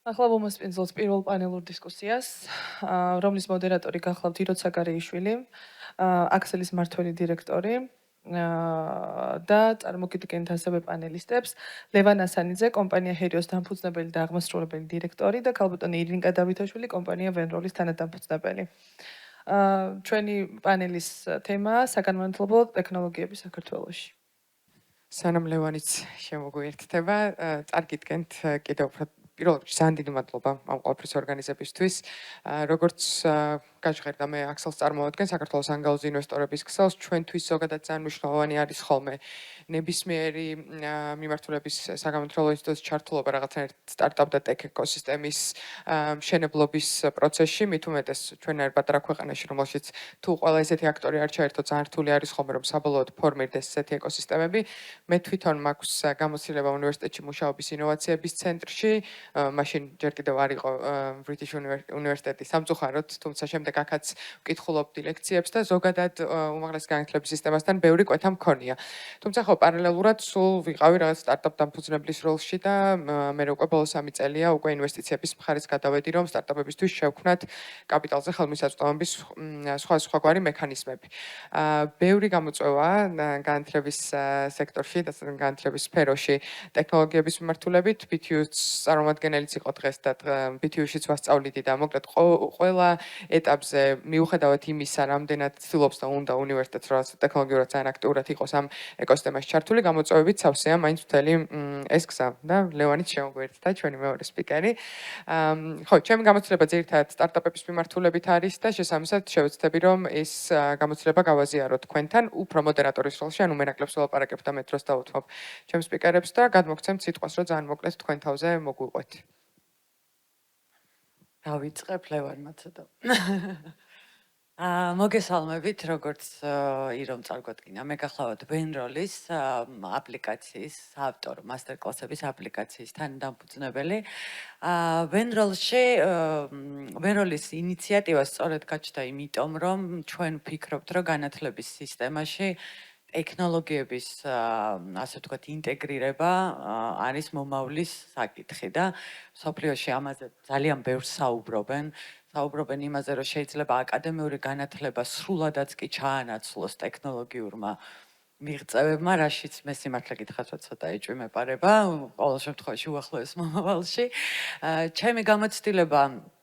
ახლა ვუმასპინძლობთ პირველ პანელურ დისკუსიას, რომლის მოდერატორი გახლავთ იროც საკარიიშვილი, აქსელის მმართველი დირექტორი და წარმოგიდგენთ ასევე პანელისტებს: ლევან ასანიძე, კომპანია ჰერიოს დამფუძნებელი და აღმასრულებელი დირექტორი და ქალბატონი ირინკა დავითაშვილი, კომპანია ვენროლის თანადამფუძნებელი. ჩვენი პანელის თემაა საგანმანათლებლო ტექნოლოგიები საქართველოში. სანამ ლევანიც შემოგვიერთდება, წარგიდგენთ კიდევ უფრო პირველ რიგში ძალიან დიდი მადლობა ამ ყველაფრის ორგანიზებისთვის. როგორც გაჟღერდა მე აქსელს წარმოვადგენ საქართველოს ანგარიში ინვესტორების ქსელს, ჩვენთვის ზოგადად ძალიან მნიშვნელოვანი არის ხოლმე ნებისმიერი მიმართულების საგანმანათლებლო ინსტიტუტის ჩართულობა რაღაცნაირად სტარტაპ და ტექ ეკოსისტემის მშენებლობის პროცესში, მით უმეტეს ჩვენ არ პატარა ქვეყანაში, რომელშიც თუ ყველა ესეთი აქტორი არ ჩაერთო, ძალიან რთული არის ხოლმე რომ საბოლოოდ ფორმირდეს ესეთი ეკოსისტემები. მე თვითონ მაქვს გამოცდილება უნივერსიტეტში მუშაობის ინოვაციების ცენტრში, მაშინ ჯერ კიდევ არ იყო ბრიტიშ უნივერსიტეტი სამწუხაროდ, თუმცა შემდეგ აქაც ვკითხულობდი ლექციებს და ზოგადად უმაღლესი განათლების სისტემასთან ბევრი კვეთა მქონია. თუმცა ხო პარალელურად სულ ვიყავი რაღაც სტარტაპ დამფუძნებლის როლში და მე უკვე ბოლო 3 წელია უკვე ინვესტიციების მხარეს გადავედი, რომ სტარტაპებისთვის შევქმნათ კაპიტალზე ხელმისაწვდომობის სხვადასხვაგვარი მექანიზმები. ბევრი გამოწვევა განათლების სექტორში და განათლების სფეროში ტექნოლოგიების მიმართულებით BTU-ს წარმომადგენელიც იყო დღეს და BTU-შიც ვასწავლიდი და მოკლედ ყველა ეტაპზე მიუხედავად იმისა, რამდენად ცდილობს და უნდა უნივერსიტეტს რაღაც ტექნოლოგიურად ძალიან აქტიურად იყოს ამ ეკოსისტემაში ჩართული, გამოწვევებით სავსეა მაინც მთელი ეს გზა და ლევანიც შემოგვიერთდა ჩვენი მეორე სპიკერი. ხო, ჩემი გამოცდილება ძირითადად სტარტაპების მიმართულებით არის და შესაბამისად შევეცდები რომ ეს გამოცდილება გავაზიარო თქვენთან უფრო მოდერატორის როლში, ანუ მენაკლებს ველაპარაკებ და მე დროს დავუთმობ ჩემს სპიკერებს და გადმოგცემთ სიტყვას, რომ ძალიან მოკლედ თქვენ თავზე მოგვიყვეთ. დავიწყებ ლევანმა ცოტა. მოგესალმებით, როგორც ირომ წარგვადგინა. მე გახლავთ ვენროლის აპლიკაციის ავტორი, მასტერკლასების აპლიკაციის თანადამფუძნებელი. ვენროლის ინიციატივა სწორედ გაჩნდა იმიტომ, რომ ჩვენ ვფიქრობთ, რომ განათლების სისტემაში ტექნოლოგიების ასე ვთქვათ ინტეგრირება არის მომავლის საკითხი და სოფლიოში ამაზე ძალიან ბევრს საუბრობენ იმაზე, რომ შეიძლება აკადემიური განათლება სრულადაც კი ჩაანაცვლოს ტექნოლოგიურმა მიღწევებმა, რაშიც მე სიმართლე გითხრათ, ცოტა ეჭვი მეპარება, ყოველ შემთხვევაში უახლოეს მომავალში. ჩემი გამოცდილება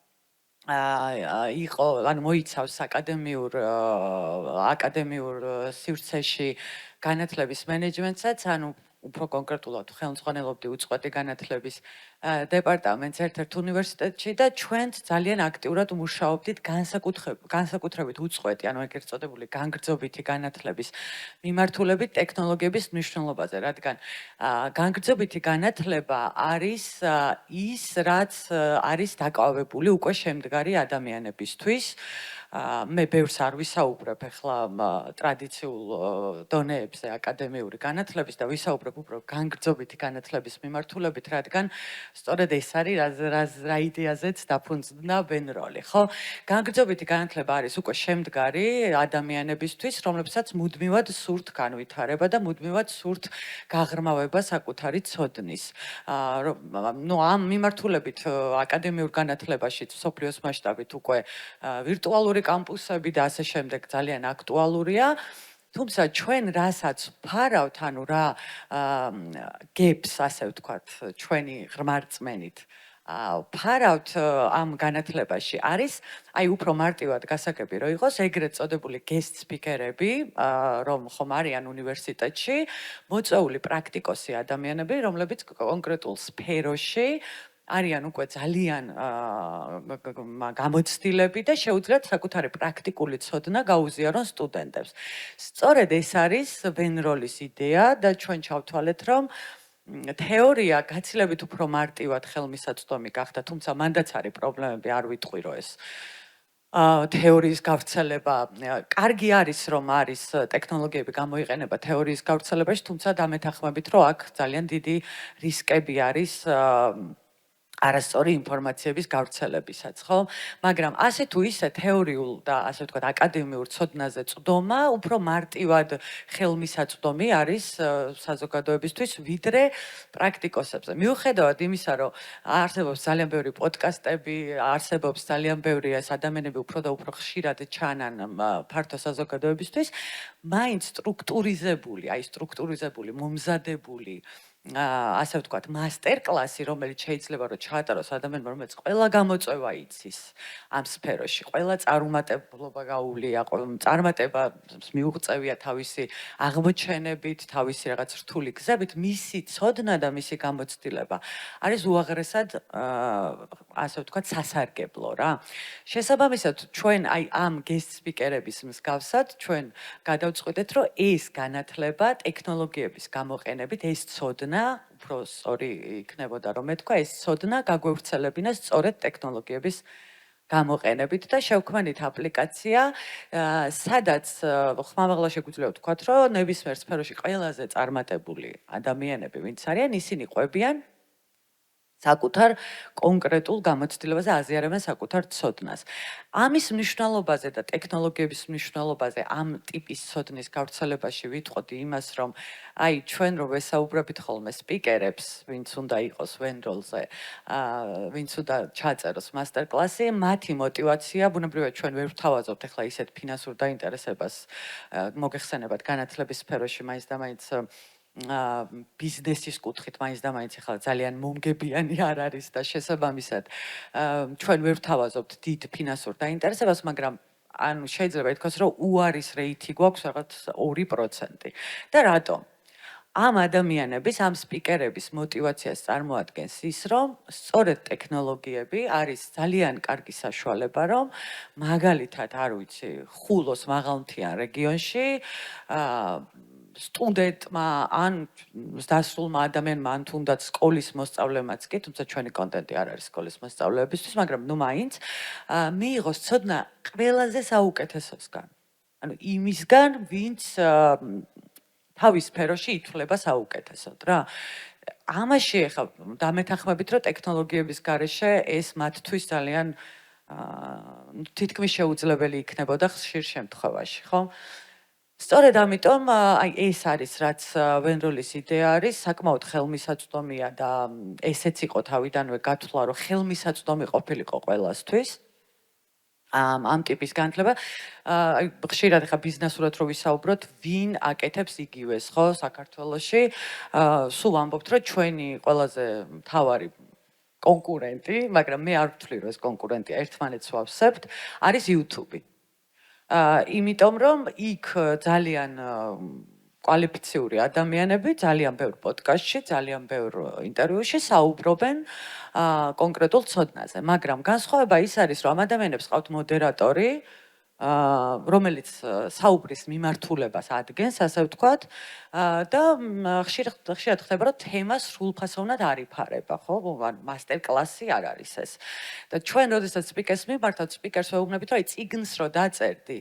იყო, ანუ მოიცავს აკადემიურ სივრცეში განათლების მენეჯმენტსაც, ანუ უფრო კონკრეტულად ხელმძღვანელობდი უწყვეტი განათლების დეპარტამენტს ერთ-ერთ უნივერსიტეტში და ჩვენც ძალიან აქტიურად მუშაობდით განსაკუთრებით უწყვეტი, ანუ ეგრეთ წოდებული განგრძობითი განათლების მიმართულებით ტექნოლოგიების მნიშვნელობაზე, რადგან განგრძობითი განათლება არის ის, რაც არის დაკავებული უკვე შემდგარი ადამიანებისთვის. მე ბევრს არ ვისაუბრებ ახლა ტრადიციულ დონეებზე აკადემიური განათლების და ვისაუბრებ უფრო განგრძობითი განათლების მიმართულებით, რადგან სწორედ ეს არის რა იდეაზეც დაფუძნდა ვენროლი, ხო? განგრძობითი განათლება არის უკვე შემდგარი ადამიანებისთვის, რომლებსაც მუდმივად სურთ განვითარება და მუდმივად სურთ გაღრმავება საკუთარი ცოდნის. ნუ ამ მიმართულებით აკადემიურ განათლებაში სოფლიოს მასშტაბით უკვე ვირტუალური კამპუსები და ასე შემდეგ ძალიან აქტუალურია. თუმცა ჩვენ რასაც ვფარავთ, ანუ რა გებს, ასე ვთქვათ, ჩვენი ღრმარწმენით ვფარავთ ამ განათლებაში არის, აი უფრო მარტივად გასაგები რომ იყოს ეგრეთ წოდებული guest speaker-ები, რომ ხომ არიან უნივერსიტეტში, მოწვეული პრაქტიკოსი ადამიანები, რომლებიც კონკრეტულ სფეროში არიან უკვე ძალიან გამოცდილები და შეუძლიათ საკუთარი პრაქტიკული ცოდნა გაუზიარონ სტუდენტებს. სწორედ ეს არის ვენროლის იდეა და ჩვენ ჩავთვალეთ, რომ თეორია გაცილებით უფრო მარტივად ხელმისაწვდომი გახდა, თუმცა მანდაც არის პრობლემები, არ ვიტყვი რომ ეს თეორიის გავრცელება კარგი არის, რომ არის ტექნოლოგიები გამოიყენება თეორიის გავრცელებაში, თუმცა დამეთანხმებით, რომ აქ ძალიან დიდი რისკები არის არასწორი ინფორმაციების გავრცელებისაც, ხო? მაგრამ ასე თუ ისე თეორიულ და ასე ვთქვათ აკადემიურ ცოდნაზე წვდომა უფრო მარტივად ხელმისაწვდომი არის საზოგადოებისთვის, ვიდრე პრაქტიკოსებზე. მიუხედავად იმისა, რომ არსებობს ძალიან ბევრი პოდკასტები, არსებობს ძალიან ბევრი ეს ადამიანები უფრო და უფრო ხშირად ჩანან ფართო საზოგადოებისთვის, მაინც სტრუქტურიზებული, მომზადებული ასე ვთქვათ, მასტერკლასი, რომელიც შეიძლება რომ ჩაატაროს ადამიანმა, რომელიც ყველა გამოწვევა იცის ამ სფეროში, ყველა წარუმატებლობა გაუვლია, წარმატება მიუღწევია თავისი აღმოჩენებით, თავისი რაღაც რთული გზებით, მისი ცოდნა და მისი გამოცდილება არის უაღრესად ასე ვთქვათ, სასარგებლო რა. შესაბამისად, ჩვენ აი ამ guest speaker-ების მსგავსად, ჩვენ გადავწყვიტეთ, რომ ეს განათლება ტექნოლოგიების გამოყენებით, ეს ცოდნა უფრო სწორი იქნებოდა რომ მეთქვა ეს ცოდნა გაგვევრცელებინა სწორედ ტექნოლოგიების გამოყენებით და შევქმნით აპლიკაცია სადაც ხმამაღლა შეგვიძლია ვთქვათ რომ ნებისმიერ სფეროში ყველაზე წარმატებული ადამიანები ვინც არიან ისინი ყვებიან საკუთარ კონკრეტულ გამოცდილებაზე აზიარებენ საკუთარ ცოდნას. ამის მნიშვნელობაზე და ტექნოლოგიების მნიშვნელობაზე ამ ტიპის ცოდნის გავრცელებაში ვიტყოდი იმას, რომ აი ჩვენ რო ვესაუბრებით ხოლმე სპიკერებს, ვინც უნდა იყოს ვენდროლზე, ვინც უნდა ჩაწეროს მასტერკლასი, მათი мотиваცია, ბუნებრივად ჩვენ ვერ ვთავაზობთ ახლა ისეთ ფინანსურ დაინტერესებას მოგეხსენებათ განათლების სფეროში მაინც და მაინც ბიზნესის კუთხით მაინც და მაინც ახლა ძალიან მომგებიანი არ არის და შესაბამისად ჩვენ ვერ ვთავაზობთ დიდ ფინანსურ დაინტერესებას, მაგრამ ანუ შეიძლება ითქვას, რომ უარის რეიტი გვაქვს რაღაც 2%. და რატომ? ამ ადამიანების, ამ სპიკერების мотиваციას წარმოადგენს ის, რომ სწორედ ტექნოლოგიები არის ძალიან კარგი საშუალება, რომ მაგალითად, არ ვიცი, ხულოს მაღალმთიან რეგიონში სტუდენტმა ან დასრულმა ადამიანმა ან თუნდაც სკოლის მოსწავლემაც კი, თუმცა ჩვენი კონტენტი არ არის სკოლის მოსწავლეებისთვის, მაგრამ ნუ მაინც მიიღოს ცოდნა ყველაზე საუკეთესოსგან. ანუ იმისგან, ვინც თავის სფეროში ითვლება საუკეთესოდ რა. ამაში ახლა დამეთანხმებით, რომ ტექნოლოგიების გარეშე ეს მათთვის ძალიან თითქმის შეუძლებელი იქნებოდა ხშირ შემთხვევაში, ხო? სწორედ ამიტომ აი ეს არის რაც ვენროლის იდეა არის, საკმაოდ ხელმისაწვდომია და ესეც იყო თავიდანვე გათვლა, რომ ხელმისაწვდომი ყოფილიყო ყველასთვის. ამ ტიპის განათლება, აი ხშირად ხა ბიზნესურად რო ვისაუბროთ, ვინ აკეთებს იგივეს, ხო, საქართველოში. სულ ამბობთ, რომ ჩვენი ყველაზე მთავარი კონკურენტი, მაგრამ მე არ ვთვლი, რომ ეს კონკურენტია, ერთმანეთს ვავსებთ, არის YouTube. იმიტომ რომ იქ ძალიან კვალიფიციური ადამიანები ძალიან ბევრ პოდკასტში, ძალიან ბევრ ინტერვიუში საუბრობენ კონკრეტულ ცოდნაზე, მაგრამ განსხვავება ის არის, რომ ამ ადამიანებს ყავთ მოდერატორი, რომელიც საუბრის მიმართულებას ადგენს, ასე ვთქვათ, და ხშირად ხდება, რომ თემა სრულფასოვნად არ იფარება, ხო? მასტერკლასი არ არის ეს. და ჩვენ როდესაც სპიკერს მიმართავთ, სპიკერს ვეუბნებით, რომ აი წიგნს რო დაწერდი,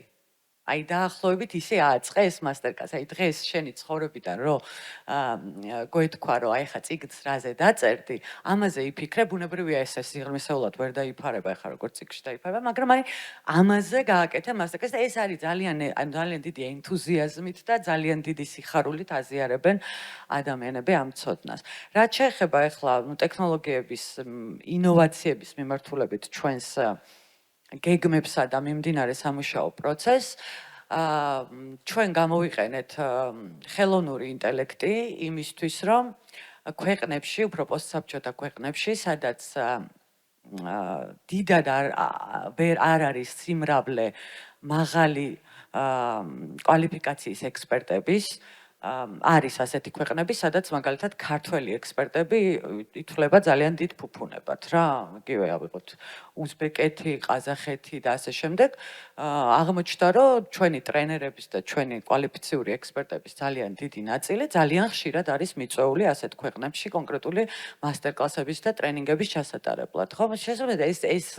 აი დაახლოებით ისე აწყე ეს მასტერკლასი. აი დღეს შენი ცხოვრებიდან რო გვეთქვა, რომ აი ხა წიგნს რაზე დაწერდი, ამაზე იფიქრე, ბუნებრივია ეს სიღრმისეულად ვერ დაიფარება, ხა როგორც წიგნში დაიფარება, მაგრამ აი ამაზე გააკეთე მასტერკლასი და ეს არის ძალიან დიდი ენთუზიაზმით და ძალიან დიდი სიხარულით აზიარებენ ადამიანები ამ ცოდნას. რაც შეეხება ახლა ტექნოლოგიების ინოვაციების მიმართულებით ჩვენს გეგმებსა და მიმდინარე სამუშაო პროცესს, ჩვენ გამოვიყენეთ ხელოვნური ინტელექტი იმისთვის, რომ ქვეყნებში, უფრო პოსტსაბჭოთა ქვეყნებში, სადაც დიდად არ არის სიმრავლე მაღალი კვალიფიკაციის ექსპერტების, არის ასეთი ქვეყნები, სადაც მაგალითად ქართველი ექსპერტები ითვლება ძალიან დიდ ფუფუნებად რა, იგივე ავიღოთ უზბეკეთი, ყაზახეთი და ასე შემდეგ. აღმოჩნდა, რომ ჩვენი ტრენერების და ჩვენი კვალიფიციური ექსპერტების ძალიან დიდი ნაწილი ძალიან ხშირად არის მიწვეული ასეთ ქვეყნებში კონკრეტული მასტერკლასების და ტრენინგების ჩასატარებლად. ხო, შესაძლოა ეს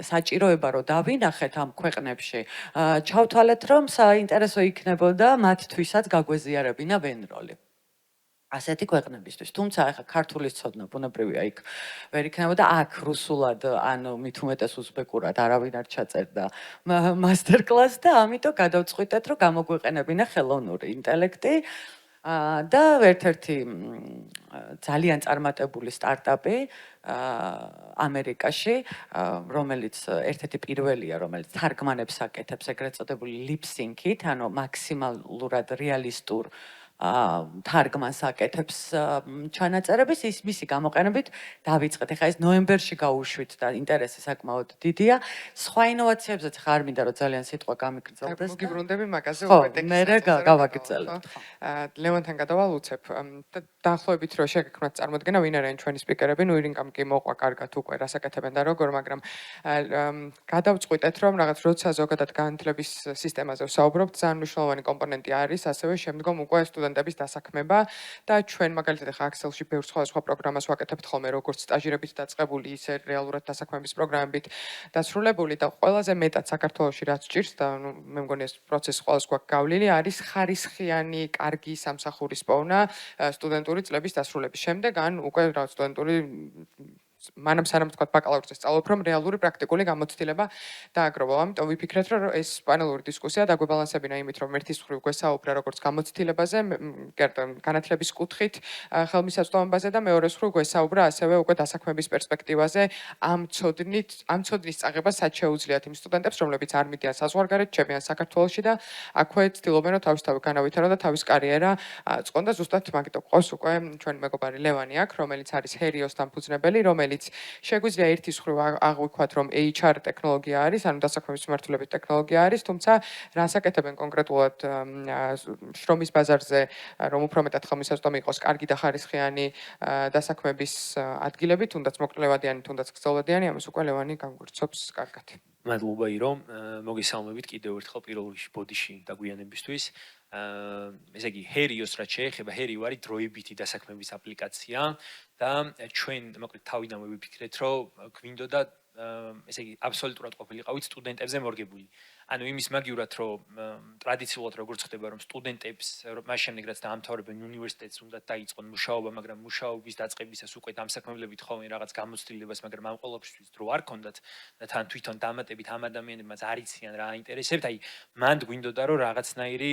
საჭიროება რომ დავინახეთ ამ ქვეყნებში, ჩავთვალეთ, რომ საინტერესო იქნებოდა მათთვისაც გაგვეზიარებინა ვენროლი. ასეთი ქვეყნებისთვის. თუმცა ახლა ქართულის ცოდნა ბუნებრივია იქ ვერ იქნებოდა აქ რუსულად, ანუ მით უმეტეს უზბეკურად არავინ არ ჩაწერდა მასტერ-კლასს და ამიტომ გადავწყვიტეთ, რომ გამოგვეყენებინა ხელოვნური ინტელექტი და ერთ-ერთი ძალიან წარმატებული სტარტაპი ამერიკაში, რომელიც ერთ-ერთი პირველია, რომელიც თარგმანებს აკეთებს ეგრეთ წოდებული lip-sync-ით, ანუ მაქსიმალურად რეალისტურ თარგმანს აკეთებს ჩანაწერების, ის მისი გამოყენებით დავიწყეთ. ეხლა ეს ნოემბერში გაუშვით და ინტერესი საკმაოდ დიდია. სხვა ინოვაციებზეც ხარ მინდა რომ ძალიან სიტყვა გამიგრძელდეს. მოგიბრუნდები მაგაზე ხო, უკვე ტექნიკას. მერე გავაგრძელებთ. ლევონთან გადავალ უცებ და დაახლოებით რო შეგექმნათ წარმოდგენა ვინ არიან ჩვენი სპიკერები, ნუ ირინკამ კი მოყვა კარგად უკვე რას აკეთებენ და როგორ, მაგრამ გადავწყვიტეთ რომ რაღაც როცა ზოგადად განათლების სისტემაზე ვსაუბრობთ, ძალიან მნიშვნელოვანი კომპონენტი არის ასევე შემდგომ უკვე სტუდენტების დასაქმება და ჩვენ მაგალითად ახლა Excel-ში ბევრ სხვადასხვა პროგრამას ვაკეთებთ ხოლმე, როგორც სტაჟირებით დაწყებული, ისე რეალურად დასაქმების პროგრამებით დასრულებული და ყველაზე მეტად საქართველოში რაც ჭირს და ნუ მე მგონი ეს პროცესი ყველას გვაქვს გავლილი, არის ხარისხიანი, კარგი სამსახურის პოვნა სტუდენტური წლების დასრულების შემდეგ, ან უკვე რაღაც სტუდენტური მანამ სანამ თქვა ბაკალავრზე სწავლობ, რომ რეალური პრაქტიკული გამოცდილება დააგროვა. ამიტომ ვიფიქრეთ, რომ ეს პანელური დისკუსია დაგვებალანსებინა იმით, რომ ერთის მხრივ გვესაუბრა როგორც გამოცდილებაზე, განათლების კუთხით, ხელმისაწვდომობაზე და მეორეს მხრივ გვესაუბრა ასევე უკვე დასაქმების პერსპექტივაზე, ამ ცოდნის წაღება სად შეუძლიათ იმ სტუდენტებს, რომლებიც არ მიდიან საზღვარგარეთ, ჩემიან საქართველოში და აქვე ცდილობენ, რომ თავისთავად განავითარონ და თავის კარიერა წყონ და ზუსტად მაგით ყავს უკვე ჩვენი მეგობარი ლევანი აქ, რომელიც არის ჰერიოს დამფუძნებელი, რომელიც შეგვიძლია ერთის მხრივ აღვიქვათ, რომ HR ტექნოლოგია არის, ანუ დასაქმების მიმართულებით ტექნოლოგია არის, თუმცა რას აკეთებენ კონკრეტულად შრომის ბაზარზე, რომ უფრო მეტად ხელმისაწვდომი იყოს კარგი და ხარისხიანი დასაქმების ადგილები, თუნდაც მოკლევადიანი, თუნდაც გრძელვადიანი, ამას უკვე ლევანი განგვირჩობს კარგად. მადლობა ირო, მოგესალმებით კიდევ ერთხელ პირველ რიგში ბოდიში დაგვიანებისთვის. ესე იგი, ჰერიოს რაც შეეხება, ჰერიო არის დროებითი დასაქმების აპლიკაცია და ჩვენ მოკლედ თავიდანვე ვიფიქრეთ, რომ გვინდოდა ესე იგი, აბსოლუტურად ყოფილიყავით სტუდენტებზე მორგებული. ანუ იმის მაგივრად, რომ ტრადიციულად როგორც ხდება, რომ სტუდენტებს მას შემდეგ რაც დაამთავრებენ უნივერსიტეტს უნდა დაიწყონ მუშაობა, მაგრამ მუშაობის დაწყებისას უკვე დამსაქმებლებით ხოვენ რაღაც გამოცდილებას, მაგრამ ამ ყოველთვის დრო არ ქონდათ და თან თვითონ დამატებით ამ ადამიანებმაც არ იციან რა აინტერესებთ, აი მანდ გვინდოდა რომ რაღაცნაირი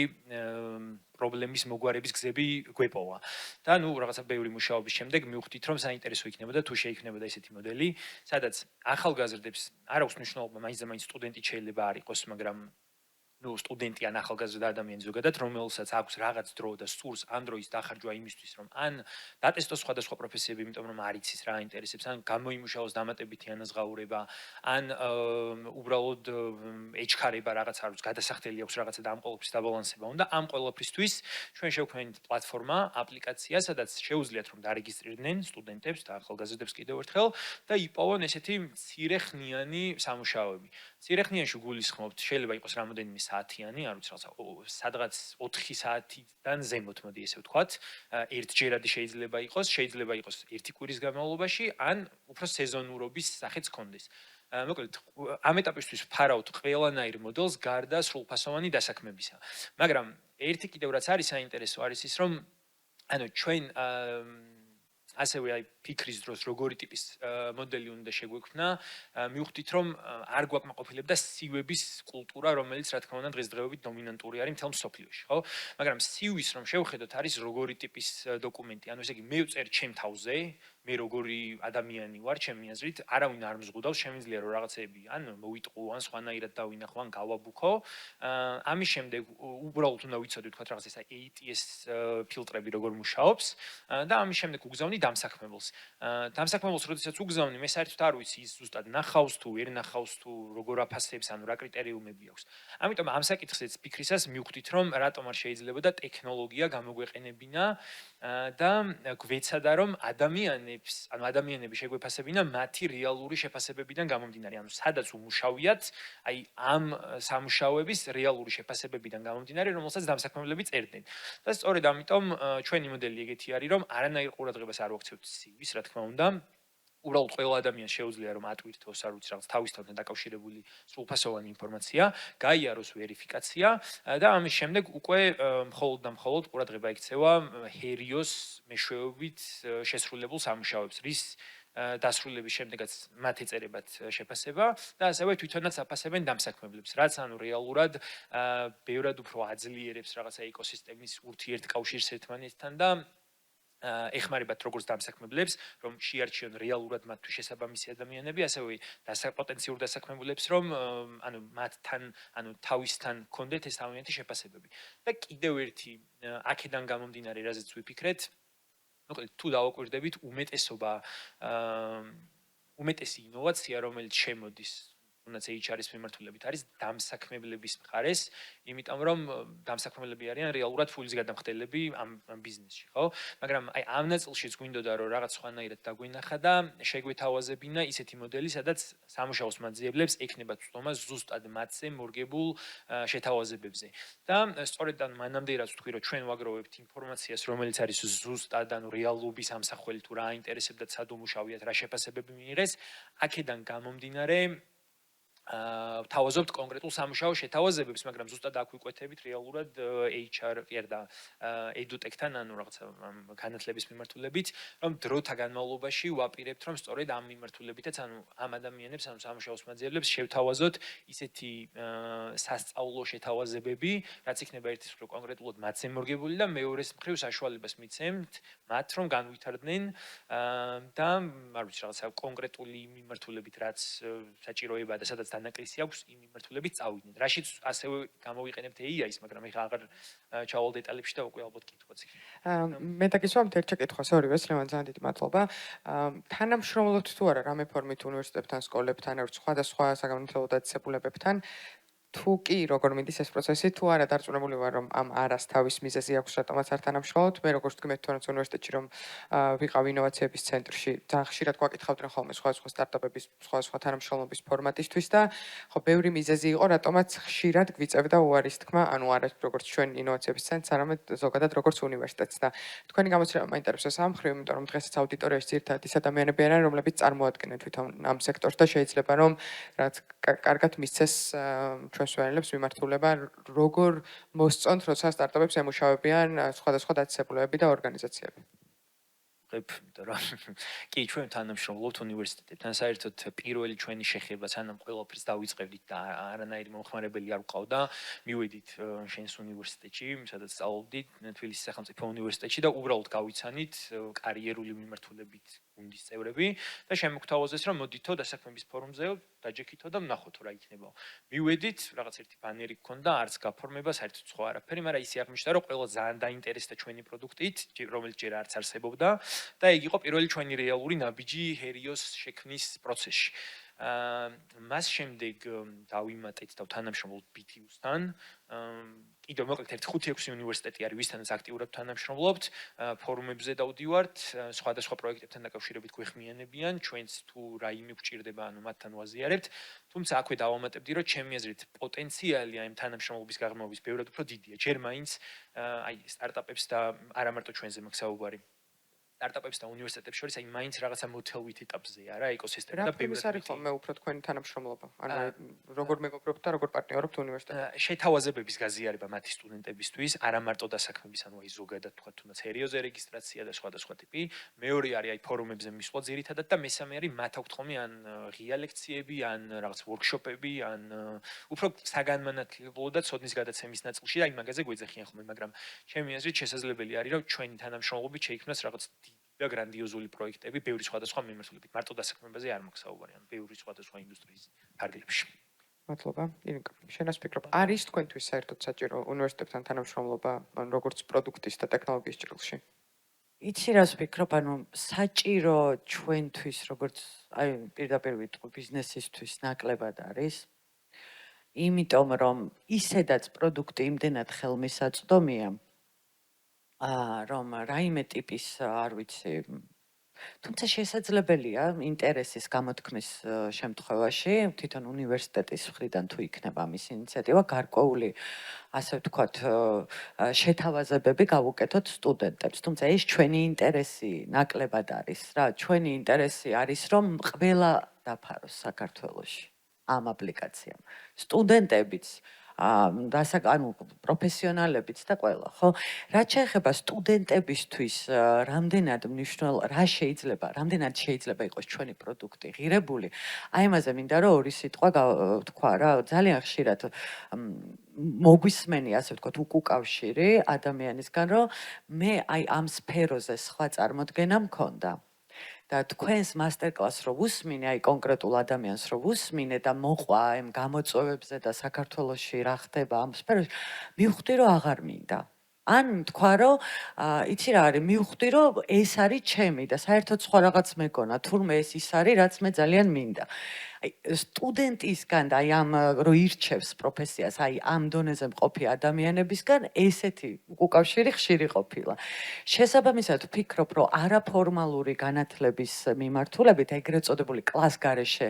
პრობლემის მოგვარების გზები გვეპოვა. და ნუ რაღაცა ბევრი მუშაობის შემდეგ მივხვდით, რომ საინტერესო იქნებოდა თუ შეიქმნებოდა ესეთი მოდელი, სადაც ახალგაზრდებს არ აქვს მნიშვნელობა, მაინც და მაინც სტუდენტი შეიძლება არ იყოს, მაგრამ ნუ სტუდენტი ან ახალგაზრდა ადამიანი ზოგადად, რომელსაც აქვს რაღაც დრო და სურს ამ დროის დახარჯვა იმისთვის, რომ ან დატესტოს სხვადასხვა პროფესიები, იმიტომ რომ არ იცის რა აინტერესებს, ან გამოიმუშაოს დამატებითი ანაზღაურება, ან უბრალოდ ეჩქარება რაღაც არ ვიცი, გადასახდელი აქვს რაღაცა და ამ ყოველთვის დაბალანსება უნდა. ამ ყოველფრისთვის ჩვენ შევქმნით პლატფორმა, აპლიკაცია, სადაც შეუძლიათ რომ დარეგისტრირდნენ სტუდენტებს და ახალგაზრდებს კიდევ ერთხელ და იპოვონ ესეთი მცირეხნიანი სამუშაოები. მცირეხნიანში გულისხმობთ, შეიძლება იყოს რამოდენიმე საათიანი, არ ვიცი რაღაცა სადღაც 4 საათიდან ზემოთ, მოდი ესე ვთქვათ, ერთჯერადი შეიძლება იყოს ერთი კვირის განმავლობაში, ან უფრო სეზონურობის სახეც კონდეს. მოკლედ, ამ ეტაპისთვის ვფარავთ ყველანაირ მოდელს გარდა სრულფასოვანი დასაქმებისა. მაგრამ ერთი კიდევ რაც არის საინტერესო არის ის, რომ ანუ ჩვენ ასევე აი ფიქრის დროს როგორი ტიპის მოდელი უნდა შეგვექმნა, მივხვდით რომ არ გვაკმაყოფილებდა CV-ების კულტურა, რომელიც რა თქმა უნდა დღესდღეობით დომინანტური არის მთელ მსოფლიოში, ხო? მაგრამ CV-ს რომ შევხედოთ, არის როგორი ტიპის დოკუმენტი, ანუ ესე იგი მე ვწერ ჩემ თავზე, მე როგორი ადამიანი ვარ, ჩემი აზრით, არავინ არ მზღუდავს, შემიძლია რომ რაღაცეები ან მოვიტყო, ან სხვანაირად დავინახო, ან გავაბუქო. ამის შემდეგ უბრალოდ უნდა ვიცოდე თქვა რაღაც ეს ATS ფილტრები როგორ მუშაობს და ამის შემდეგ უგზავნი დამსაქმებელს. დამსაქმებელს როდესაც უგზავნი, მე საერთოდ არ ვიცი ის ზუსტად ნახავს თუ ვერ ნახავს თუ როგორ აფასებს, ანუ რა კრიტერიუმები აქვს. ამიტომ ამ საკითხზეც ფიქრისას მივხვდით, რომ რატომ არ შეიძლება და ტექნოლოგია გამოგვეყენებინა და გვეცადა რომ ადამიანები შეგვეფასებინა მათი რეალური შეფასებებიდან გამომდინარე, ანუ სადაც უმუშავიათ, აი ამ სამუშაოების რეალური შეფასებებიდან გამომდინარე, რომელსაც დამსაქმებლები წერდნენ. და სწორედ ამიტომ ჩვენი მოდელი ეგეთი არის, რომ არანაირ ყურადღებას არ ვაქცევთ CV-ს, რა თქმა უნდა. უბრალოდ ყველა ადამიანს შეუძლია რომ ატვირთოს, არ ვიცი, რაღაც თავისთან დაკავშირებული სრულფასოვანი ინფორმაცია, გაიაროს ვერიფიკაცია და ამის შემდეგ უკვე მხოლოდ და მხოლოდ ყურადღება იქცევა ჰერიოს მეშვეობით შესრულებულ სამუშაოებს, რის დასრულების შემდეგაც მათ ეწერებათ შეფასება და ასევე თვითონაც აფასებენ დამსაქმებლებს, რაც ანუ რეალურად ბევრად უფრო აძლიერებს რაღაცა ეკოსისტემის ურთიერთკავშირს ერთმანეთთან და ეხმარებათ როგორც დამსაქმებლებს, რომ შეარჩიონ რეალურად მათთვის შესაბამისი ადამიანები, ასევე პოტენციურ დასაქმებულებს, რომ ანუ მათთან, ანუ თავისთან კონდეთ ეს თავიანთი შეფასებები. და კიდევ ერთი აქედან გამომდინარე, რაზეც ვიფიქრეთ, მოკლედ თუ დავაკვირდებით, უმეტესი ინოვაცია, რომელიც შემოდის თუნდაც HR-ის მიმართულებით არის დამსაქმებლების მხარეს, იმიტომ რომ დამსაქმებლები არიან რეალურად ფულის გადამხდელები ამ ბიზნესში, ხო? მაგრამ აი ამ ნაწილშიც გვინდოდა რომ რაღაც სხვანაირად დაგვინახა და შეგვეთავაზებინა ისეთი მოდელი, სადაც სამუშაოს მაძიებლებს ექნებათ ცდომა ზუსტად მათზე მორგებულ შეთავაზებებზე. და სწორედ ან მანამდე რაც ვთქვი, რომ ჩვენ ვაგროვებთ ინფორმაციას, რომელიც არის ზუსტად ანუ რეალობის ამსახველი თუ რა აინტერესებდათ სად უმუშავიათ, რა შეფასებები მიიღეს, აქედან გამომდინარე თავაზობთ კონკრეტულ სამუშაო შეთავაზებებს, მაგრამ ზუსტად აქ ვიკვეთებით რეალურად HR და EduTech-თან, ანუ რაღაცა განათლების მიმართულებით, რომ დროთა განმავლობაში ვაპირებთ, რომ სწორედ ამ მიმართულებითაც, ანუ ამ ადამიანებს, ანუ სამუშაოს მაძიებლებს შევთავაზოთ ისეთი სასწავლო შეთავაზებები, რაც იქნება ერთის მხრივ კონკრეტულად მათზე მორგებული და მეორეს მხრივ საშუალებას მიცემთ მათ, რომ განვითარდნენ და არ ვიცი, რაღაცა კონკრეტული მიმართულებით, რაც საჭიროებაა და სადაც დანაკლისი აქვს იმ მიმართულებით წავიდნენ. რაშიც ასევე გამოვიყენებთ AI-ს, მაგრამ ეხლა აღარ ჩავალ დეტალებში და უკვე ალბათ კითხვაც იქნება. მე დაგისვამთ ერთ შეკითხვას, ორივეს, ლევან, ძალიან დიდი მადლობა. თანამშრომლობთ თუ არა რამე ფორმით უნივერსიტეტებთან, სკოლებთან, სხვადასხვა საგანმანათლებლო დაწესებულებებთან? თუ კი როგორ მიდის ეს პროცესი, თუ არა დარწმუნებული ვარ, რომ ამ არას თავის მიზეზი აქვს, რატომაც არ თანამშრომლობთ. მე როგორც თქვი, მე თვითონაც უნივერსიტეტში რომ ვიყავ ინოვაციების ცენტრში, ძალიან ხშირად გვაკითხავდნენ ხოლმე სხვადასხვა სტარტაპების, სხვადასხვა თანამშრომლობის ფორმატისთვის და ხო, ბევრი მიზეზი იყო, რატომაც ხშირად გვიწევდა უარის თქმა, ანუ არა როგორც ჩვენ ინოვაციების ცენტრს, არამედ ზოგადად როგორც უნივერსიტეტს და თქვენი გამოცდილება მაინტერესებს ამ მხრივ, იმიტომ რომ დღესაც აუდიტორიაში ძირითადად ის ადამიანები არიან, რომლებიც წარმოადგენენ თვითონ ამ სექტორს და შეიძლება რომ რაც კარგად მისცეს ჩვენს ვერელებს მიმართულება როგორ მოსწონთ, როცა სტარტაპებს ემუშავებიან სხვადასხვა დაწესებულებები და ორგანიზაციები. იმიტომ რომ კი ჩვენ თანამშრომლობთ უნივერსიტეტებთან, საერთოდ პირველი ჩვენი შეხება სანამ ყველაფერს დავიწყებდით და არანაირი მომხმარებელი არ ვყავდა, მივედით შენს უნივერსიტეტში, სადაც სწავლობდით, თბილისის სახელმწიფო უნივერსიტეტში და უბრალოდ გავიცანით კარიერული მიმართულებით გუნდის წევრები და შემოგთავაზეს, რომ მოდითო დასაქმების ფორუმზე დაჯექითო და ვნახოთ რა იქნება. მივედით, რაღაც ერთი ბანერი გქონდა, არც გაფორმება, საერთოდ სხვა არაფერი, მაგრამ ისე აღმოჩნდა, რომ ყველა ძალიან დაინტერესდა ჩვენი პროდუქტით, რომელიც ჯერ არც არსებობდა და იგი იყო პირველი ჩვენი რეალური ნაბიჯი ჰერიოს შექმნის პროცესში. მას შემდეგ დავიმატეთ და თანამშრომლობთ BTU-სთან. კიდევ მოკლედ 1-5-6 უნივერსიტეტი არის, ვისთანაც აქტიურად თანამშრომლობთ, ფორუმებზე დავდივართ, სხვადასხვა პროექტებთან დაკავშირებით გვეხმიანებიან, ჩვენც თუ რაიმე გვჭირდება, ანუ მათთან ვაზიარებთ. თუმცა აქვე დავამატებდი, რომ ჩემი აზრით პოტენციალი ამ თანამშრომლობის გაღრმავების ბევრად უფრო დიდია. ჯერ მაინც აი სტარტაპებს და არა მარტო ჩვენზე მაქვს საუბარი. სტარტაპებს და უნივერსიტეტებს შორის აი მაინც რაღაცა მოთელვით ეტაპზეა რა ეკოსისტემა და ბევრად არის ხოლმე უფრო თქვენი თანამშრომლობა. ანუ როგორ მეგობრობთ და როგორ პარტნიორობთ უნივერსიტეტთან? შეთავაზებების გაზიარება მათი სტუდენტებისთვის, არა მარტო დასაქმების, ანუ აი ზოგადად თქვა თუნდაც ჰერიოზე რეგისტრაცია და სხვადასხვა ტიპი. მეორე არის აი ფორუმებზე მისვლა ძირითადად და მესამე არის მათ აქვთ ხოლმე ან ღია ლექციები, ან რაღაც ვორქშოპები, ან უფრო საგანმანათლებლო და ცოდნის გადაცემის ნაწილში და აი მაგაზე გვეძახიან ხოლმე, მაგრამ ჩემი აზრით შესაძლებელი არის, რომ ჩვენი თანამშრომლობით შეიქმნას რაღაც და გრანდიოზული პროექტები, ბევრი სხვადასხვა მიმართულებით. მარტო დასაქმებაზე არ მაქვს საუბარი, ან ბევრი სხვადასხვა ინდუსტრიის ფარგლებში. მადლობა. ირინკა, შენას ფიქრობ, არის თქვენთვის საერთოდ საჭირო უნივერსიტეტთან თანამშრომლობა, ან როგორც პროდუქტის და ტექნოლოგიის ჭრილში? იცი რას ვფიქრობ, ანუ საჭირო ჩვენთვის, როგორც აი პირდაპირ ვიტყვი ბიზნესისთვის ნაკლებად არის. იმიტომ რომ ისედაც პროდუქტი იმდენად ხელმისაწვდომია, რომ რაიმე ტიპის, არ ვიცი, თუმცა შესაძლებელია ინტერესის გამოთქმის შემთხვევაში თვითონ უნივერსიტეტის მხრიდან თუ იქნება ამის ინიციატივა გარკვეული ასე ვთქვათ შეთავაზებები გავუკეთოთ სტუდენტებს. თუმცა ეს ჩვენი ინტერესი ნაკლებად არის რა. ჩვენი ინტერესი არის რომ ყველა დაფაროს საქართველოში ამ აპლიკაციამ. სტუდენტებიც ანუ პროფესიონალებიც და ყველა, ხო? რაც შეეხება სტუდენტებისთვის, რამდენად შეიძლება იყოს ჩვენი პროდუქტი ღირებული, აი ამაზე მინდა რომ ორი სიტყვა ვთქვა რა, ძალიან ხშირად მოგვისმენი, ასე ვთქვათ, უკავშირი ადამიანისგან, რომ მე აი ამ სფეროზე სხვა წარმოდგენა მქონდა. და თქვენს მასტერკლასს რო ვუსმინე, აი კონკრეტულ ადამიანს რო ვუსმინე და მოყვა ამ გამოწვევებზე და საქართველოში რა ხდება ამ სფეროში, მივხვდი რომ აღარ მინდა. ან თქვა რომ იცი რა არის, მივხვდი რომ ეს არის ჩემი და საერთოდ სხვა რაღაც მეგონა, თურმე ეს ის არის, რაც მე ძალიან მინდა. აი სტუდენტისგან და აი ამ რო ირჩევს პროფესიას, აი ამ დონეზე მყოფი ადამიანებისგან ესეთი უკავშირი ხშირი ყოფილა. შესაბამისად ვფიქრობ, რომ არაფორმალური განათლების მიმართულებით, ეგრეთ წოდებული კლასგარეშე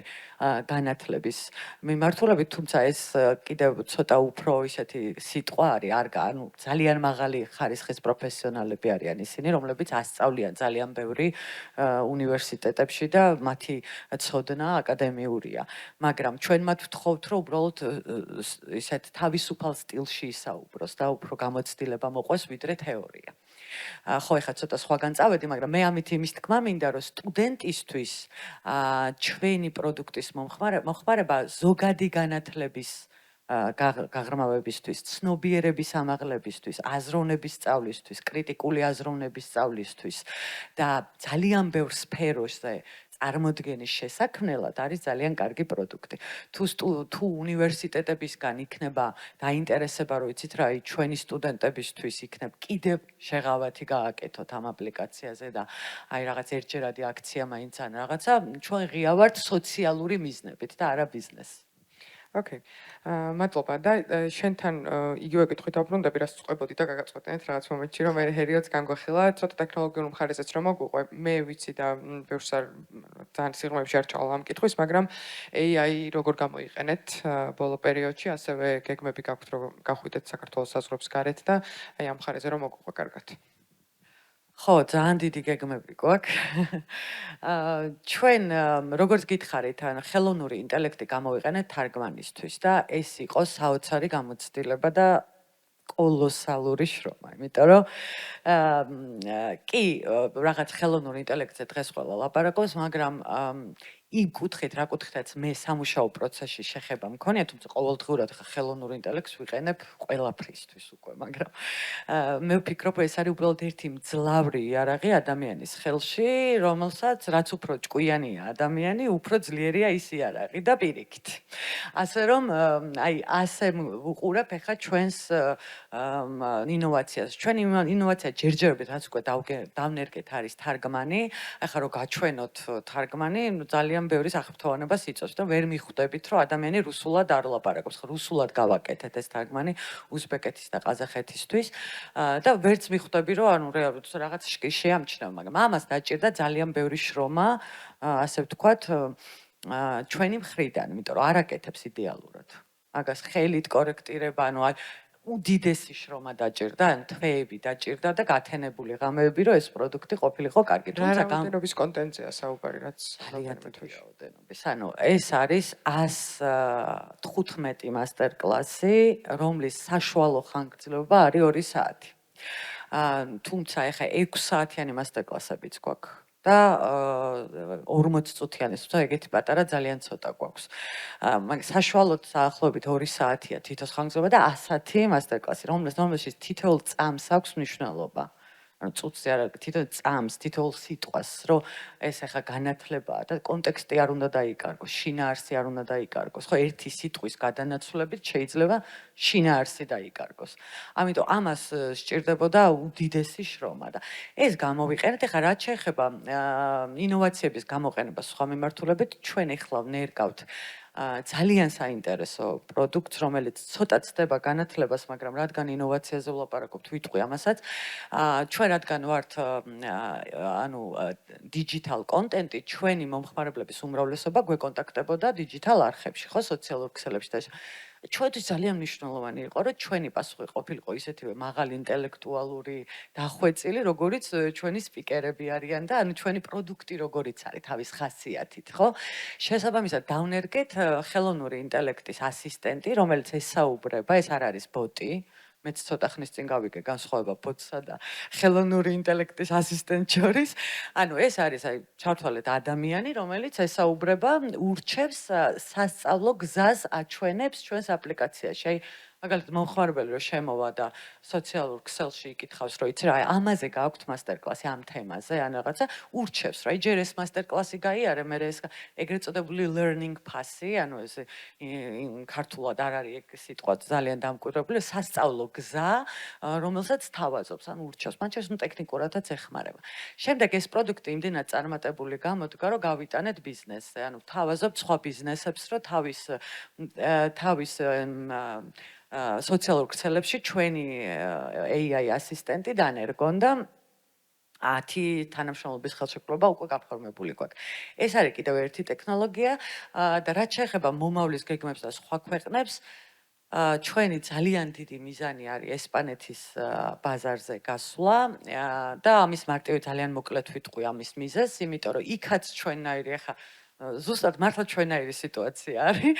განათლების მიმართულებით, თუმცა ეს კიდევ ცოტა უფრო ისეთი სიტყვა არის, ანუ ძალიან მაღალი ხარისხის პროფესიონალები არიან ისინი, რომლებიც ასწავლიან ძალიან ბევრი უნივერსიტეტებში და მათი ცოდნა აკადემიურია. მაგრამ ჩვენ მათ ვთხოვთ, რომ უბრალოდ ისეთ თავისუფალ სტილში ისაუბროს და უფრო გამოცდილება მოყვეს ვიდრე თეორია. ხო, ეხლა ცოტა სხვაგან წავედი, მაგრამ მე ამით იმის თქმა მინდა, რომ სტუდენტისთვის ჩვენი პროდუქტის მომხმარება ზოგადი განათლების გაღრმავებისთვის, ცნობიერების ამაღლებისთვის, აზროვნების სწავლისთვის, კრიტიკული აზროვნების სწავლისთვის და ძალიან ბევრ სფეროზე წარმოდგენის შესაქმნელად არის ძალიან კარგი პროდუქტი. თუ უნივერსიტეტებისგან იქნება დაინტერესება, რომ იცით რა, ჩვენი სტუდენტებისთვის იქნებ კიდევ შეღავათი გააკეთოთ ამ აპლიკაციაზე და აი რაღაც ერთჯერადი აქცია მაინც ან რაღაცა, ჩვენ ღია ვართ სოციალური მიზნებით და არა ბიზნესი. ოკეი. მადლობა და შენთან იგივე კითხვით დაბრუნდები, რაც წყვებოდი და გაგაწყვეტინეთ რაღაც მომენტში, რომ მე ჰერიოც განგვახილა, ცოტა ტექნოლოგიურ მხარეზეც რომ მოგვიყვე. მე ვიცი და ბევრს ძალიან სიღრმეებში არ ჩავალ ამ კითხვის, მაგრამ AI როგორ გამოიყენეთ ბოლო პერიოდში, ასევე გეგმები გაქვთ რომ გახვიდეთ საქართველოს საზღვრებს გარეთ და აი ამ მხარეზე რომ მოგვიყვე კარგად. ხო, ძალიან დიდი გეგმები გვაქვს. ჩვენ როგორც გითხარით, ხელოვნური ინტელექტი გამოვიყენეთ თარგმანისთვის და ეს იყო საოცარი გამოცდილება და კოლოსალური შრომა, იმიტომ რომ კი, რაღაც ხელოვნურ ინტელექტზე დღეს ყველა ლაპარაკობს, მაგრამ იმ კუთხით, რა კუთხითაც მე სამუშაო პროცესში შეხება მქონია, თუმცა ყოველდღურად ხელოვნურ ინტელექტს ვიყენებ ყველაფრისთვის უკვე, მაგრამ მე ვფიქრობ, ეს არის უბრალოდ ერთი მძლავრი იარაღი ადამიანის ხელში, რომელსაც რაც უფრო ჭკვიანია ადამიანი, უფრო ძლიერია ის იარაღი და პირიქით. ასე რომ, აი, ასე ვუყურებ ახლა ჩვენს ინოვაციას. ჩვენ ინოვაცია ჯერჯერობით რაც უკვე დავნერგეთ არის თარგმანი. ახლა რომ გაჩვენოთ თარგმანი, ძალიან ბევრი სახელმწიფოება იწევს და ვერ მიხვდებით, რომ ადამიანი რუსულად არ ლაპარაკობს. რუსულად გავაკეთეთ ეს თარგმანი უზბეკეთის და ყაზახეთისთვის და ვერც მიხვდები, რომ ანუ რაღაც შეამჩნევ, მაგრამ ამას დაჭირდა ძალიან ბევრი შრომა, ასე ვთქვათ, ჩვენი მხრიდან, იმიტომ რომ არ აკეთებს იდეალურად. მაგას ხელით კორექტირება, ანუ უდიდესი შრომა დაჭირდა, ან თვეები დაჭირდა და გათენებული ღამეები, რომ ეს პროდუქტი ყოფილიყო კარგი. თუმცა რაოდენობის კონტენტია საუბარი, რაც რაოდენობის. ანუ ეს არის 115 მასტერკლასი, რომლის საშუალო ხანგრძლივობა არის 2 საათი. თუმცა ეხა 6 საათიანი მასტერკლასებიც გვაქვს. და 40 წუთიანი, თუმცა ეგეთი პატარა ძალიან ცოტა გვაქვს. მაგრამ საშუალოდ საახლოებით 2 საათია თითოს ხანგრძლივობა და 100 მასტერკლასი, რომელშიც თითოეულ წამს აქვს მნიშვნელობა. ანუ წუთზე არა, თითოეულ წამს, თითოეულ სიტყვას, რომ ეს ახლა განათლებაა და კონტექსტი არ უნდა დაიკარგოს, შინაარსი არ უნდა დაიკარგოს. ხო, ერთი სიტყვის გადანაცვლებით შეიძლება შინაარსი დაიკარგოს. ამიტომ ამას სჭირდებოდა უდიდესი შრომა და ეს გამოვიყენეთ. ახლა რაც შეეხება ინოვაციების გამოყენებას სხვა მიმართულებით, ჩვენ ახლა ვნერგავთ ძალიან საინტერესო პროდუქტს, რომელიც ცოტა ცდება განათლებას, მაგრამ რადგან ინოვაციაზე ვლაპარაკობთ, ვიტყვი ამასაც. ჩვენ რადგან ვართ digital content-ი, ჩვენი მომხმარებლების უმრავლესობა გვეკონტაქტებოდა digital არხებში, ხო, სოციალურ ქსელებში და ჩვენთვის ძალიან მნიშვნელოვანი იყო, რომ ჩვენი პასუხი ყოფილიყო ისეთივე მაღალი ინტელექტუალური დახვეწილი, როგორიც ჩვენი სპიკერები არიან და ჩვენი პროდუქტი როგორიც არის თავის ხასიათით, ხო? შესაბამისად, დავნერგეთ ხელოვნური ინტელექტის ასისტენტი, რომელიც ესაუბრება, ეს არ არის ბოტი. მეც ცოტა ხნის წინ გავიგე განსხვავება ბოტსა და ხელოვნური ინტელექტის ასისტენტ შორის. ეს არის ჩავთვალეთ ადამიანი, რომელიც ესაუბრება, ურჩევს სასწავლო გზას აჩვენებს ჩვენს აპლიკაციაში. მაგალითად, მომხმარებელი რო შემოვა და სოციალურ ქსელში იკითხავს, რომ იცი რა, ამაზე გააქვთ მასტერკლასი ამ თემაზე, ან რაღაცა, ურჩევს რა, ჯერ ეს მასტერკლასი გაიარე, მე ეს ეგრეთ წოდებული learning pass-ი, ეს ქართულად არ არის ეგ სიტყვა ძალიან დამკვირვებელი, სასწავლო გზა, რომელსაც თავაზობს, ურჩევს. მან შეს ტექნიკურადაც ეხმარება. შემდეგ ეს პროდუქტი იმდენად წარმატებული გამოდგა, რომ გავიტანეთ ბიზნესზე, თავაზობთ სხვა ბიზნესებს, რომ თავის სოციალურ ქსელებში ჩვენი AI ასისტენტი დანერგონ და 10 თანამშრომლობის ხელშეკრულება უკვე გაფორმებული გვაქვს. ეს არის კიდევ ერთი ტექნოლოგია და რაც შეეხება მომავლის გეგმებს და სხვა ქვეყნებს, ჩვენი ძალიან დიდი მიზანი არის ესპანეთის ბაზარზე გასვლა და ამის მარტივი ძალიან მოკლედ ვიტყვი ამის მიზეზს, იმიტომ რომ იქაც ჩვენნაირი ახლა ზუსტად მართლა ჩვენნაირი სიტუაცია არის.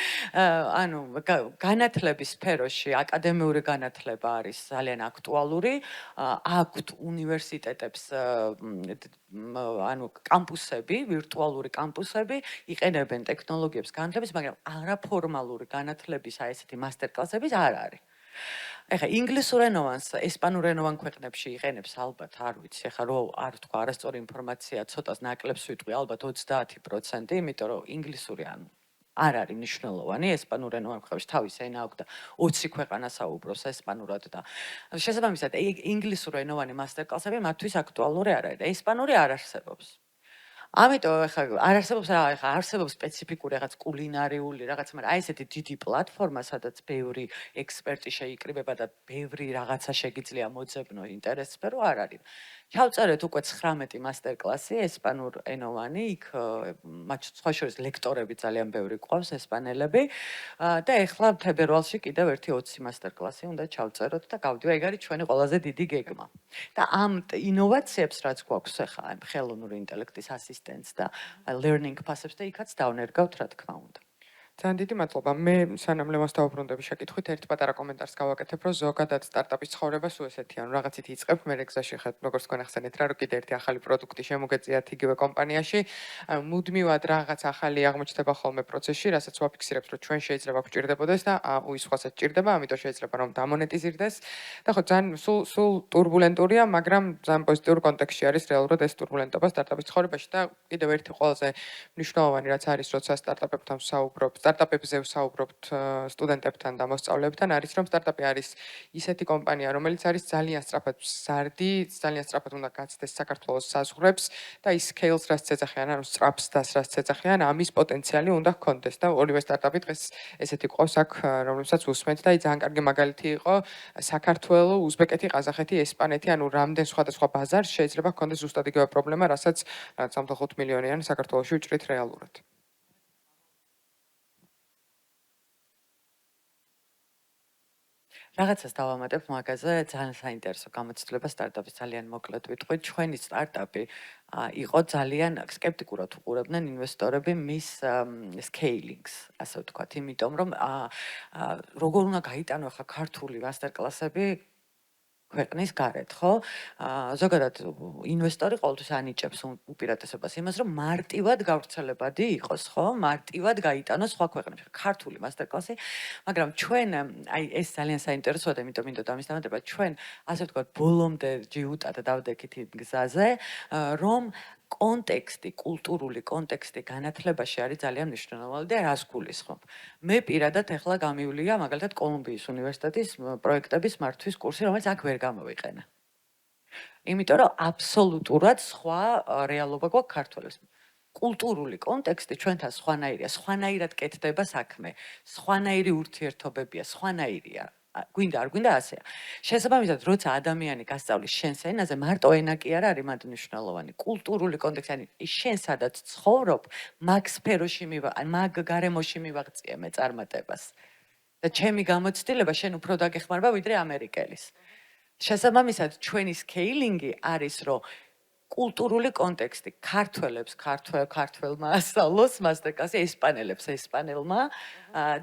განათლების სფეროში აკადემიური განათლება არის ძალიან აქტუალური. აქვთ უნივერსიტეტებს კამპუსები, ვირტუალური კამპუსები, იყენებენ ტექნოლოგიებს განათლების, მაგრამ არაფორმალური განათლების ესეთი მასტერკლასების არ არის. ეხლა ინგლისურენოვანს ესპანურენოვან ქვეყნებში იყენებს ალბათ, არ ვიცი, ეხლა რო არ თქვა არასწორი ინფორმაცია, ცოტას ნაკლებს ვიტყვი, ალბათ 30%, იმიტომ რომ ინგლისური არ არის მნიშვნელოვანი, ესპანურენოვან ქვეყნებში თავის ენა აქვს და 20 ქვეყანა საუბრობს ესპანურად და შესაბამისად ინგლისურენოვანი მასტერკლასები მათთვის აქტუალური არ არის და ესპანური არ არსებობს. ამიტომ ახლა არ არსებობს არსებობს სპეციფიკური რაღაც კულინარიული რაღაც, მაგრამ ესეთი დიდი პლატფორმა, სადაც ბევრი ექსპერტი შეიკრიბება და ბევრი რაღაცა შეგიძლია მოძებნო ინტერესს, სფერო არ არის. ჩავწერეთ უკვე 19 მასტერკლასი ესპანურენოვანი, იქ მათ სხვა შორის ლექტორები ძალიან ბევრი ყავს ესპანელები და ეხლა თებერვალში კიდევ ერთი 20 მასტერკლასი უნდა ჩავწეროთ და გავდივარ, ეგ არის ჩვენი ყველაზე დიდი გეგმა. და ამ ინოვაციებს რაც გვაქვს ახლა ამ ხელოვნური ინტელექტის ასისტენტს და learning pass-ებს და იქაც დავნერგავთ, რა თქმა უნდა. ძალიან დიდი მადლობა. მე სანამ ლევანს დავუბრუნდები შეკითხვით, ერთ პატარა კომენტარს გავაკეთებ, რომ ზოგადად სტარტაპის ცხოვრება სულ ესეთია, რომ რაღაცით იწყებ, მე გზაში ხარ, როგორც თქვენ ახსენეთ რა, რომ კიდე ერთი ახალი პროდუქტი შემოგეწიათ იგივე კომპანიაში, მუდმივად რაღაც ახალი აღმოჩნდება ხოლმე პროცესში, რასაც ვაფიქსირებთ, რომ ჩვენ შეიძლება გვჭირდებოდეს და სხვასაც ჭირდება, ამიტომ შეიძლება რომ დამონეტიზირდეს. და ხო, ძალიან სულ турბულენტურია, მაგრამ ძალიან პოზიტიურ კონტექსტში არის რეალურად ეს турბულენტობა სტარტაპის ცხოვრებაში და კიდევ ერთი ყველაზე მნიშვნელოვანი რაც არის, როცა სტარტაპებთან ვსაუბრობ, სტარტაპებზე ვსაუბრობთ სტუდენტებთან და მოსწავლეებთან, არის რომ სტარტაპი არის ისეთი კომპანია, რომელიც არის ძალიან სწრაფად მზარდი, ძალიან სწრაფად უნდა გაცდეს საქართველოს საზღვრებს და ის scale-ს რაც ეძახიან, სწრაფს და რაც ეძახიან, ამის პოტენციალი უნდა ჰქონდეს და ორივე სტარტაპი დღეს ესეთი ყავს აქ, რომლებსაც უსმენთ და ძალიან კარგი მაგალითი იყო საქართველო, უზბეკეთი, ყაზახეთი, ესპანეთი, რამდენ სხვადასხვა ბაზარს შეიძლება ჰქონდეს ზუსტად იგივე პრობლემა, რასაც 3.5 მილიონიანი საქართველოში ვჭრით რეალურად. რაღაცას დავამატებ მაგაზე, ძალიან საინტერესო გამოცდილება სტარტაპის ძალიან მოკლედ ვიტყვი. ჩვენი სტარტაპი იყო ძალიან სკეპტიკურად უყურებდნენ ინვესტორები მის scalings, ასე ვთქვათ, იმიტომ რომ როგორ უნდა გაიტანო ახლა ქართული მასტერკლასები ქვეყნის გარეთ, ხო? ზოგადად ინვესტორი ყოველთვის ანიჭებს უპირატესობას იმას, რომ მარტივად გავრცელებადი იყოს, ხო? მარტივად გაიტანოს სხვა ქვეყნებში. ქართული მასტერკლასი, მაგრამ ჩვენ ეს ძალიან საინტერესოა და იმიტომ მინდოდა ამის დამატება, ჩვენ ასე ვთქვათ, ბოლომდე ჯიუტად დავდექით იმ გზაზე, რომ კონტექსტი, კულტურული კონტექსტი განათლებაში არის ძალიან მნიშვნელოვანი და რას გულისხმობ. მე პირადად ახლა გამივლია მაგალითად კოლუმბიის უნივერსიტეტის პროექტების მართვის კურსი, რომელიც აქ ვერ გამოვიყენა. იმიტომ რომ აბსოლუტურად სხვა რეალობა გვაქვს ქართველებს. კულტურული კონტექსტი ჩვენთან სხვანაირია, სხვანაირად კეთდება საქმე, სხვანაირი ურთიერთობებია, სხვანაირია. გვინდა არ გვინდა ასეა. შესაბამისად, როცა ადამიანი გასწავლის შენს ენაზე, მარტო ენა კი არ არის მანდ მნიშვნელოვანი. კულტურული კონტექსტი, ანუ შენ სადაც ცხოვრობ, მაგ სფეროში მაგ გარემოში მივაღწია მე წარმატებას. და ჩემი გამოცდილება შენ უფრო დაგეხმარება ვიდრე ამერიკელის. შესაბამისად, ჩვენი სკეილინგი არის, რომ კულტურული კონტექსტი ქართველებს ქართველმა ასწავლოს მასტერკლასი, ესპანელებს ესპანელმა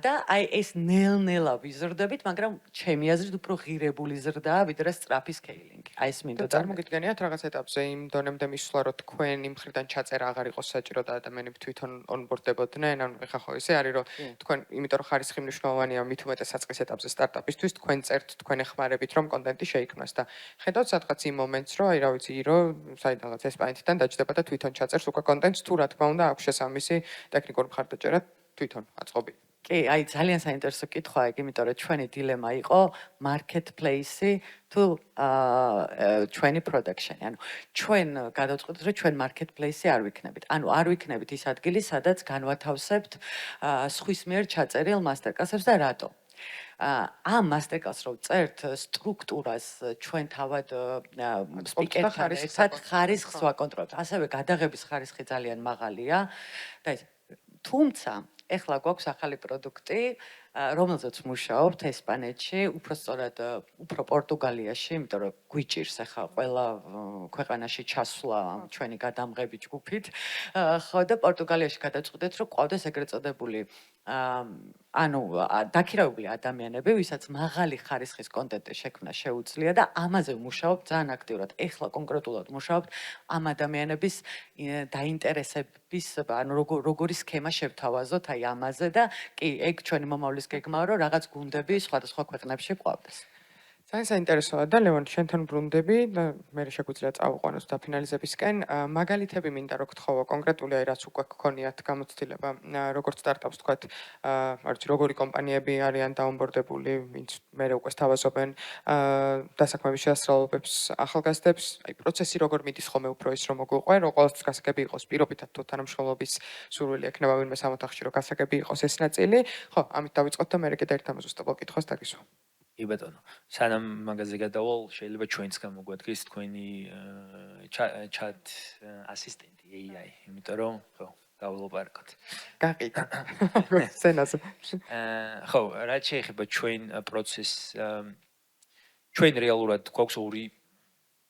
და აი ეს ნელ-ნელა ვიზრდებით, მაგრამ ჩემი აზრით უფრო ღირებული ზრდაა ვიდრე სწრაფი სკეილინგი. აი ეს მინდა წარმოგიდგენიათ რაღაც ეტაპზე იმ დონემდე მისვლა, რომ თქვენი მხრიდან ჩაწერა აღარ იყოს საჭირო და ადამიანები თვითონ ონბორდებოდნენ, ანუ ეხლა ხო ისე არის, რომ თქვენ, იმიტომ რომ ხარისხი მნიშვნელოვანია მით უმეტეს საწყის ეტაპზე სტარტაპისთვის, თქვენ წერთ, თქვენ ეხმარებით, რომ კონტენტი შეიქმნას და ხედავთ სადღაც იმ მომენტს, რომ აი რა ვიცი, რომ რაღაც ესპანეთიდან დაჯდება და თვითონ ჩაწერს უკვე კონტენტს, თუ რა თქმა უნდა აქვს შესაბამისი ტექნიკური მხარდაჭერა თვითონ აწყობილი. კი, აი ძალიან საინტერესო კითხვაა ეგ, იმიტომ რომ ჩვენი დილემა იყო marketplace-ი თუ ჩვენი production-ი. ანუ ჩვენ გადავწყვეტეთ, რომ ჩვენ marketplace-ი არ ვიქნებით. ანუ არ ვიქნებით ის ადგილი, სადაც განვათავსებთ სხვის მიერ ჩაწერილ მასტერკლასებს და რატო? ამ მასტერკლასს რო წერთ სტრუქტურას ჩვენ თავად სპიკერთან ერთად ხარისხს ვაკონტროლებთ. ასევე გადაღების ხარისხი ძალიან მაღალია და თუმცა ეხლა გვაქვს ახალი პროდუქტი, რომელზეც მუშაობთ ესპანეთში, უფრო სწორად უფრო პორტუგალიაში, იმიტომ რომ გვიჭირს ახლა ყველა ქვეყანაში ჩასვლა ჩვენი გადამღები ჯგუფით. ხო და პორტუგალიაში გადაწყვეტეთ, რომ ყავდეს ეგრეთ წოდებული ანუ დაქირავებული ადამიანები, ვისაც მაღალი ხარისხის კონტენტი შექმნა შეუძლია და ამაზე ვმუშაობთ ძალიან აქტიურად. ეხლა კონკრეტულად ვმუშაობთ ამ ადამიანების დაინტერესების, ანუ როგორი სქემა შევთავაზოთ აი ამაზე და კი, ეგ ჩვენი მომავლის გეგმაა, რომ რაღაც გუნდები სხვადასხვა ქვეყნებში ყავდეს. ძალიან საინტერესოა და ლევონ, შენთან ბრუნდები და მე შეგვიძლია წავიყვანოს დაფინალიზებისკენ. მაგალითები მინდა რომ გთხოვო კონკრეტული აი რაც უკვე გქონიათ გამოცდილება, როგორც სტარტაპს თქვათ, არ ვიცი, როგორი კომპანიები არიან დაონბორდებული, ვინც მერე უკვე სთავაზობენ დასაქმების შესაძლებლობებს ახალგაზრდებს, აი პროცესი როგორ მიდის ხოლმე უფრო ის რომ მოგვიყვე, რომ ყოველთვის გასაგები იყოს პირობითად თუ თანამშრომლობის სურვილი ექნება ვინმე სამოთახში რომ გასაგები იყოს ეს ნაწილი. ხო, ამით დავიწყოთ და მერე კიდე ერთ ამას უსტაბილ კითხვას დაგისვა. კი ბატონო. სანამ მაგაზე გადავალ, შეიძლება ჩვენც გამოგვადგეს თქვენი chat ასისტენტი AI, იმიტომ რომ ხო, გავლაპარაკოთ. გაყიდა. სცენაზე. ხო, რაც შეეხება ჩვენ პროცესს, ჩვენ რეალურად გვაქვს ორი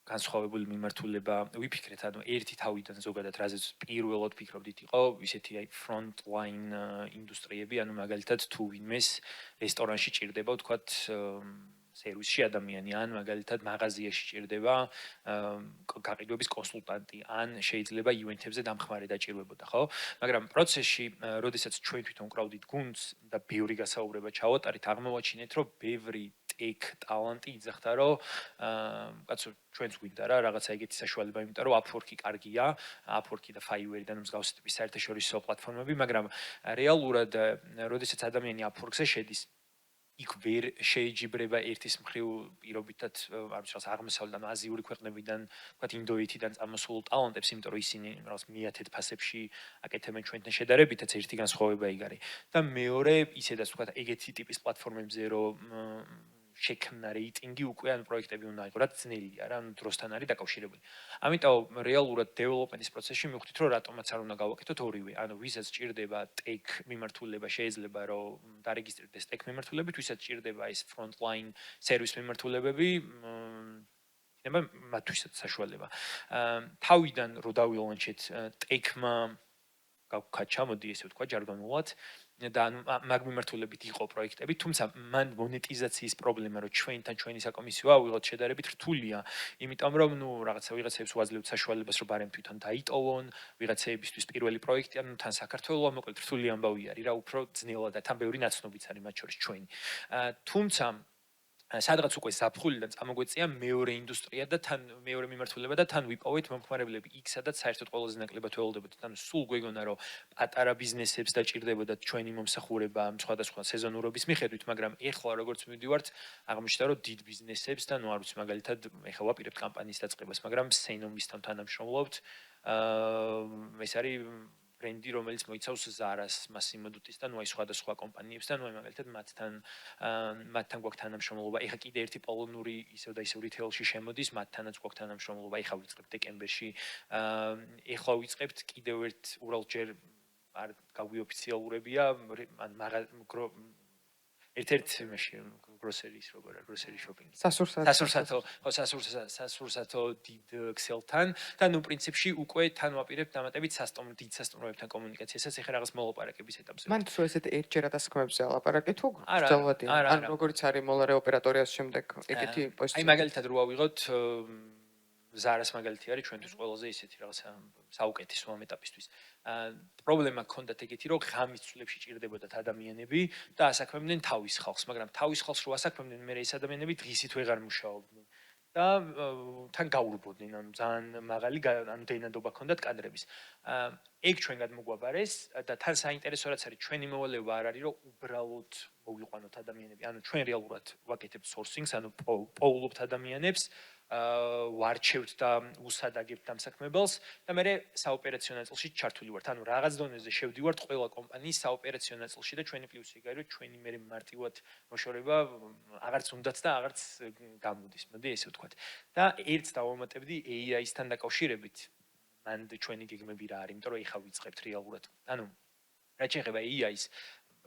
განსხვავებული მიმართულება. ვიფიქრეთ, ანუ ერთი თავიდან ზოგადად რაზეც პირველად ფიქრობდით იყო, ისეთი აი front line ინდუსტრიები, ანუ მაგალითად თუ ვინმეს რესტორანში ჭირდება, ვთქვათ, სერვისში ადამიანი, ან მაგალითად მაღაზიაში ჭირდება გაყიდვების კონსულტანტი, ან შეიძლება ივენთებზე დამხმარე დაჭირვებოდა, ხო? მაგრამ პროცესში, როდესაც ჩვენ თვითონ კრავდით გუნდს და ბევრი გასაუბრება ჩავატარით, აღმოვაჩინეთ, რომ ბევრი tech ტალანტი იძახდა, რომ კაცო, ჩვენც გვინდა რა, რაღაცა ეგეთი საშუალება, იმიტომ რომ Upwork-ი კარგია, Upwork-ი და Fiverr-ი და მსგავსი ტიპის საერთაშორისო პლატფორმები, მაგრამ რეალურად, როდესაც ადამიანი Upwork-ზე შედის, იქ ვერ შეიჯიბრება ერთის მხრივ პირობითად, არ ვიცი, აღმოსავლეთ და აზიური ქვეყნებიდან, ვთქვათ, ინდოეთიდან წამოსულ ტალანტებს, იმიტომ რომ ისინი რაღაც მიათეთ ფასებში აკეთებენ ჩვენთან შედარებითაც ერთი განსხვავება იქ არის. და მეორე, ისედაც ვთქვათ, ეგეთი ტიპის პლატფორმებზე, რომ შექმნა რეიტინგი უკვე ან პროექტები უნდა იყოს, რაც ძნელია რა, ანუ დროსთან არის დაკავშირებული. ამიტომ რეალურად დეველოპმენტის პროცესში მივხვდით, რომ რატომაც არ უნდა გავაკეთოთ ორივე. ანუ ვისაც ჭირდება tech მიმართულება, შეიძლება რომ დარეგისტრირდეს tech მიმართულებით, ვისაც ჭირდება ეს front line service მიმართულებები, იქნება მათთვისაც საშუალება. თავიდან რო დავილანჩეთ tech-მა გავქაჩა, მოდი ესე ვთქვა ჯარგონულად, და მაგ მიმართულებით იყო პროექტები, თუმცა მან მონეტიზაციის პრობლემა, რომ ჩვენი საკომისიო ავიღოთ შედარებით რთულია, იმიტომ რომ ნუ ვიღაცებს უაძლევთ საშუალებას, რომ ბარემ თვითონ დაიტოვონ, ვიღაცებისთვის პირველი პროექტი, ანუ თან საქართველოა, მოკლედ რთული ამბავი არის რა, უფრო ძნელად და თან ბევრი ნაცნობიც არის მათ შორის ჩვენი. თუმცა სადღაც უკვე ზაფხულიდან წამოგვეწია მეორე ინდუსტრია და თან მეორე მიმართულება და თან ვიპოვეთ მომხმარებლები იქ, სადაც საერთოდ ყველაზე ნაკლებად ველოდებოდით. ანუ სულ გვეგონა, რომ პატარა ბიზნესებს დაჭირდებოდათ ჩვენი მომსახურება სხვადასხვა სეზონურობის მიხედვით, მაგრამ ეხლა როგორც მივდივართ, აღმოჩნდა, რომ დიდ ბიზნესებს და ნუ არ ვიცი, მაგალითად, ეხლა ვაპირებთ კამპანიის დაწყებას, მაგრამ სენომისთან თანამშრომლობთ, ეს არის ბრენდი, რომელიც მოიცავს Zara-ს, Massimo Dutti's და ნუ აი სხვადასხვა კომპანიებს და ნუ აი მაგალითად მათთან გვაქვს თანამშრომლობა. ეხლა კიდე ერთი პოლონური ისევ და ისევ რიტეილში შემოდის, მათთანაც გვაქვს თანამშრომლობა. ეხლა ვიწყებთ დეკემბერში. ეხლა ვიწყებთ კიდევ ერთ უბრალოდ ჯერ არ გაგვიოფიციალურებია, ერთ-ერთ იმაში groceries როგორ არის grocery shopping. სასურსათო დიდ ქსელთან და ნუ პრინციპში უკვე თან ვაპირებთ დამატებით დიდ სასტუმროებთან კომუნიკაციასაც ეხლა რაღაც მოლაპარაკების ეტაპზე. მან თუ ესეთ ერთჯერად ასქმებზე ალაპარაკი თუ არა, გრძელვადია? არა, ან როგორიც არის მოლარე ოპერატორიას შემდეგ ეგეთი აი პოზიცია? მაგალითად რო ავიღოთ Zara-ს მაგალითი არის ჩვენთვის ყველაზე ისეთი რაღაცა საუკეთესო ამ ეტაპისთვის. პრობლემა გქონდათ ეგეთი, რომ ღამის ცვლებში ჭირდებოდათ ადამიანები და ასაქმებდნენ თავის ხალხს, მაგრამ თავის ხალხს რო ასაქმებდნენ, მე ეს ადამიანები დღისით ვეღარ მუშაობდნენ. და თან გაურბოდნენ, ანუ ძალიან მაღალი ანუ დეინადობა ჰქონდათ კადრების. ეგ ჩვენ გადმოგვაბარეს და თან საინტერესო რაც არის, ჩვენი მოვალეობა არ არის, რომ უბრალოდ მოვიყვანოთ ადამიანები, ანუ ჩვენ რეალურად ვაკეთებთ sourcing-ს, ანუ პოულობთ ადამიანებს, ვარჩევთ და უსადაგებთ დამსაქმებელს და მე საოპერაციო ნაწილში ჩართული ვართ. ანუ რაღაც დონეზე შევდივართ ყველა კომპანიის საოპერაციო ნაწილში და ჩვენი პლუსი ეგ არის, რომ ჩვენი მე მარტივად მოშორება აღარც უნდათ და აღარც გამოდის. მოდი ესე ვთქვათ. და ერთს დავამატებდი AI-სთან დაკავშირებით. მან ჩვენი გეგმები რა არის, იმიტომ რომ ეხა ვიწყებთ რეალურად. ანუ რაც შეეხება AI-ს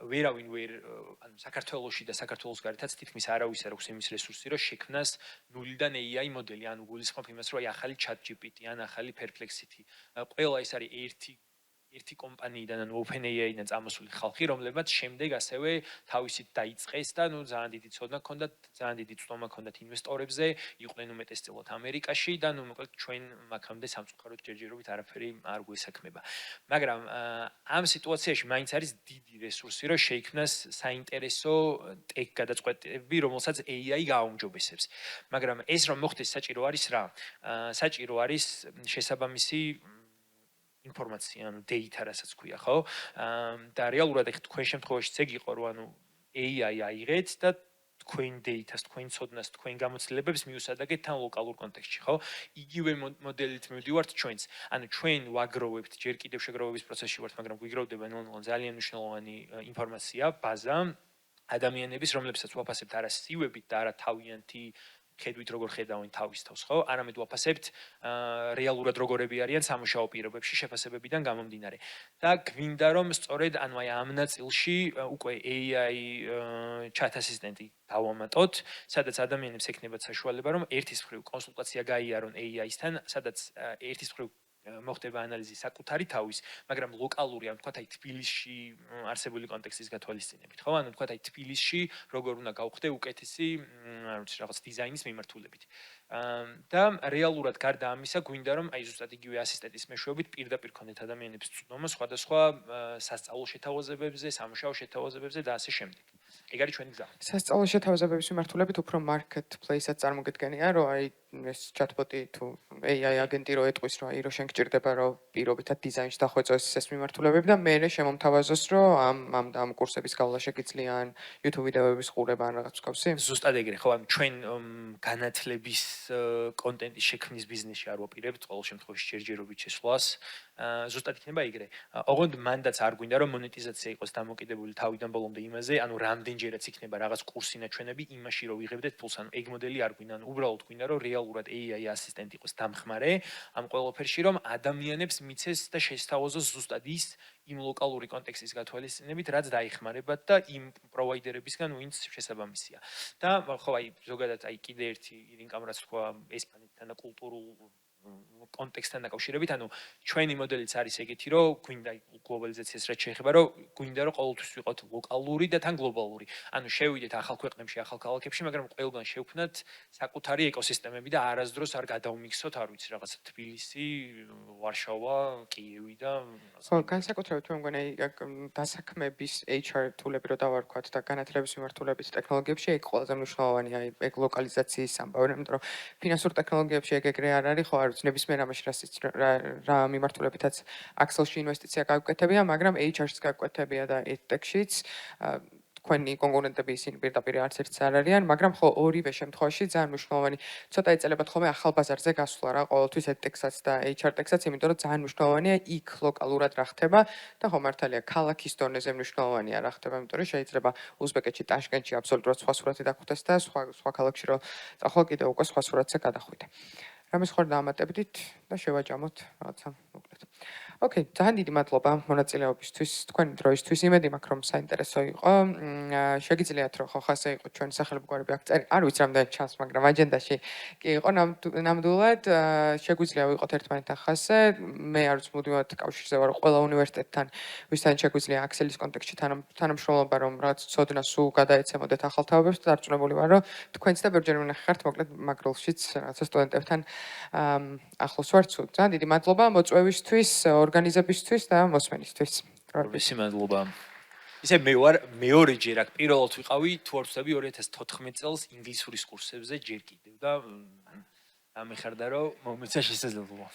ვერავინ ანუ საქართველოში და საქართველოს გარეთაც თითქმის არავის არ აქვს იმის რესურსი, რომ შექმნას ნულიდან AI მოდელი, ანუ გულისხმობ იმას, რომ აი ახალი ChatGPT ან ახალი Perplexity. ყველა ეს არის ერთი კომპანიიდან, ანუ OpenAI-დან წამოსული ხალხი, რომლებმაც შემდეგ ასევე თავისით დაიწყეს და ნუ ძალიან დიდი ცოდნა ჰქონდათ, ძალიან დიდი წვდომა ჰქონდათ ინვესტორებზე, იყვნენ უმეტესწილად ამერიკაში და ნუ მოკლედ ჩვენ მაგამდე სამწუხაროდ ჯერჯერობით არაფერი არ გვესაქმება. მაგრამ ამ სიტუაციაში მაინც არის დიდი რესურსი, რომ შეიქმნას საინტერესო ტექ გადაწყვეტები, რომელსაც AI გააუმჯობესებს. მაგრამ ეს რომ მოხდეს საჭირო არის რა? საჭირო არის შესაბამისი ინფორმაცია, ანუ data, რასაც ქვია, ხო? და რეალურად ეგ თქვენ შემთხვევაშიც ეგ იყო, რომ ანუ AI აიღეთ და თქვენ data-ს, თქვენ ცოდნას, თქვენ გამოცდილებებს მიუსადაგეთ თან ლოკალურ კონტექსტში, ხო? იგივე მოდელით მივდივართ ჩვენც. ანუ ჩვენ ვაგროვებთ, ჯერ კიდევ შეგროვების პროცესში ვართ, მაგრამ გვიგროვდება ძალიან მნიშვნელოვანი ინფორმაცია, ბაზა ადამიანების, რომლებსაც ვაფასებთ არა CV-ებით და არა თავიანთი ხედვით როგორ ხედავენ თავის თავს, ხო? არამედ ვაფასებთ რეალურად როგორები არიან სამუშაო პირობებში შეფასებებიდან გამომდინარე. და გვინდა რომ სწორედ ანუ აი ამ ნაწილში უკვე AI chat assistant-ი დავამატოთ, სადაც ადამიანებს ექნებათ საშუალება რომ ერთის მხრივ კონსულტაცია გაიარონ AI-სთან, სადაც ერთის მხრივ მოხდება ანალიზი საკუთარი თავის, მაგრამ ლოკალური, ანუ თქვათ აი თბილისში არსებული კონტექსტის გათვალისწინებით, ხო? ანუ თქვათ აი თბილისში როგორ უნდა გავხდე უკეთესი, არ ვიცი, რაღაც დიზაინის მიმართულებით. და რეალურად გარდა ამისა, გვინდა რომ აი ზუსტად იგივე ასისტენტის მეშვეობით პირდაპირ ქონდეთ ადამიანებს წვდომა სხვადასხვა სასწავლო შეთავაზებებზე, სამუშაო შეთავაზებებზე და ასე შემდეგ. ეგ არის ჩვენი გზა. სასწავლო შეთავაზებების მიმართულებით უფრო marketplace-ად წარმოგიდგენია, რომ აი ეს chatbot-ი თუ AI აგენტი რო ეტყვის, რომ აი რო შენ გჭირდება რომ პირობითად დიზაინში დახვეწოს ეს მიმართულებები და მე შემომთავაზოს, რომ ამ კურსების გავლა შეგიძლიან YouTube ვიდეოების ყურება ან რაღაც მსგავსი? ზუსტად ეგრე, ხო, ანუ ჩვენ განათლების კონტენტის შექმნის ბიზნესში არ ვაპირებთ ყოველ შემთხვევაში ჯერჯერობით შესვლას. ზუსტად იქნება ეგრე. ოღონდ მანდაც არ გვინდა რომ მონეტიზაცია იყოს დამოკიდებული თავიდან ბოლომდე იმაზე, ანუ რამდენჯერაც იქნება რაღაც კურსი ნაჩვენები იმაში რომ ვიღებდეთ ფულს, ანუ ეგ მოდელი არ გვინდა, ანუ უბრალოდ გვინდა რომ რეალურად AI ასისტენტი იყოს დამხმარე ამ ყველაფერში, რომ ადამიანებს მიცეს და შესთავაზოს ზუსტად ის იმ ლოკალური კონტექსტის გათვალისწინებით, რაც დაიხმარებათ და იმ პროვაიდერებისგან, ვინც შესაბამისია. და ხო, აი ზოგადად აი კიდე ერთი ირინკამ რაც თქვა ესპანეთთან და კულტურულ კონტექსტთან დაკავშირებით, ანუ ჩვენი მოდელიც არის ეგეთი, რომ გვინდა გლობალიზაციას რაც შეეხება, რომ გვინდა რომ ყოველთვის ვიყოთ ლოკალური და თან გლობალური. ანუ შევიდეთ ახალ ქვეყნებში, ახალ ქალაქებში, მაგრამ ყველგან შევქმნათ საკუთარი ეკოსისტემები და არასდროს არ გადავმიქსოთ, არ ვიცი, რაღაცა თბილისი, ვარშავა, კიევი და ხო, განსაკუთრებით მე მგონი დასაქმების HR თულები რო დავარქვათ და განათლების მიმართულებით ტექნოლოგიებში ეგ ყველაზე მნიშვნელოვანია, ეგ ლოკალიზაციის ამბავი, იმიტომ რომ ფინანსურ ტექნოლოგიებში ეგრე არ არის, ხო, არ ვიცი, ნებისმიერ ამაში რა მიმართულებითაც Axel-ში ინვესტიცია გაგვკეთებია, მაგრამ HR-ს გაგვკეთებია და EdTech-შიც თქვენი კონკურენტები ისინი პირდაპირ არც ერთს არ არიან, მაგრამ ხო ორივე შემთხვევაში ძალიან მნიშვნელოვანი ცოტა ეწელებათ ხოლმე ახალ ბაზარზე გასვლა რა, ყოველთვის EdTech-საც და HR-Tech-საც, იმიტომ რომ ძალიან მნიშვნელოვანია იქ ლოკალურად რა ხდება და ხო მართალია ქალაქის დონეზე მნიშვნელოვანია რა ხდება, იმიტომ რომ შეიძლება უზბეკეთში, ტაშკენტში აბსოლუტურად სხვა სურათი დაგხვდეს და სხვა ქალაქში რომ წახვალ კიდევ უკვე სხვა სურათზე გადახვიდე. რამე სხვა დამატებდით და შევაჯამოთ რაღაცა მოკლედ. ოკეი, ძალიან დიდი მადლობა მონაწილეობისთვის, თქვენი დროისთვის. იმედი მაქვს, რომ საინტერესო იყო. შეგიძლიათ რომ ხო ხასე იყო ჩვენი სახელმწიფოები აქ წერი. არ ვიცი რამდენი ჩანს, მაგრამ აჯენდაში კი იყო ნამდვილად. შეგვიძლია ვიყოთ ერთმანეთთან ხასე. მე არ ვიცი, მუდმივად კავშირზე ვარ ყველა უნივერსიტეტთან, ვისთან შეგვიძლია აქსელის კონტექსტში თანამშრომლობა, რომ რაღაც ცოდნა სულ გადაეცემოდეთ ახალ თაობებს და დარწმუნებული ვარ, რომ თქვენც და ბევრჯერ ვნახართ, მოკლედ მაგრილშიც რაღაცა სტუდენტებთან ახლოს ვართ. ძალიან დიდი მადლობა მოწვევისთვის, ორგანიზებისთვის და მოსმენისთვის. პროფესი მადლობა. ისე მე ვარ მეორეჯერ აქ პირველად ვიყავი, თუ არ ვცდები 2014 წელს ინგლისურის კურსებზე ჯერ კიდევ და ამიხარდა რომ მომეცა შესაძლებლობა.